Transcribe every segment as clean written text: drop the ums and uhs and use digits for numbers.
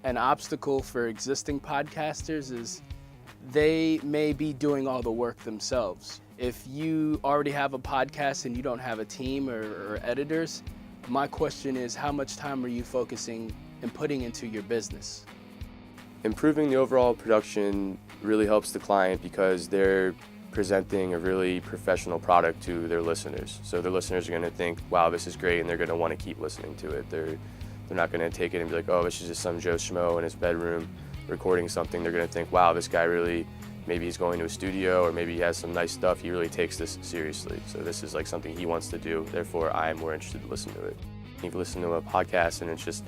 an obstacle for existing podcasters is they may be doing all the work themselves. If you already have a podcast and you don't have a team or editors, my question is, how much time are you focusing and putting into your business? Improving the overall production really helps the client because they're presenting a really professional product to their listeners. So their listeners are going to think, wow, this is great, and they're going to want to keep listening to it. They're not going to take it and be like, oh, this is just some Joe Schmo in his bedroom recording something. They're going to think, wow, this guy really, maybe he's going to a studio, or maybe he has some nice stuff. He really takes this seriously. So this is like something he wants to do. Therefore, I'm more interested to listen to it. If you listen to a podcast and it's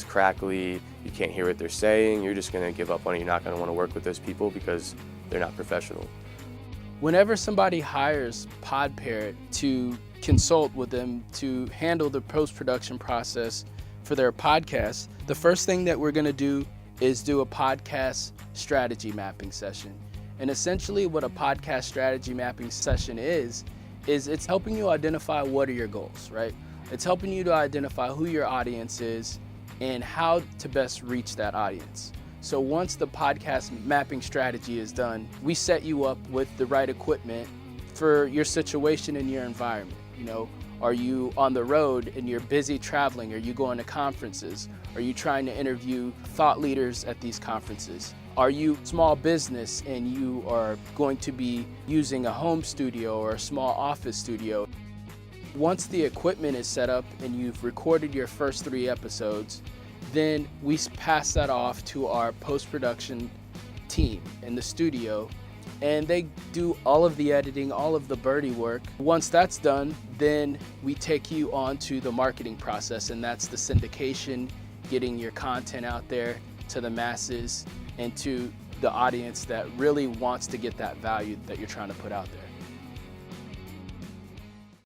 crackly, you can't hear what they're saying, you're just going to give up on it. You're not going to want to work with those people because they're not professional. Whenever somebody hires Pod Parrot to consult with them to handle the post-production process for their podcast, the first thing that we're going to do is do a podcast strategy mapping session. And essentially what a podcast strategy mapping session is it's helping you identify what are your goals, right? It's helping you to identify who your audience is and how to best reach that audience. So once the podcast mapping strategy is done, we set you up with the right equipment for your situation and your environment. You know, are you on the road and you're busy traveling? Are you going to conferences? Are you trying to interview thought leaders at these conferences? Are you small business and you are going to be using a home studio or a small office studio? Once the equipment is set up and you've recorded your first 3 episodes, then we pass that off to our post-production team in the studio, and they do all of the editing, all of the birdie work. Once that's done, then we take you on to the marketing process, and that's the syndication, getting your content out there to the masses and to the audience that really wants to get that value that you're trying to put out there.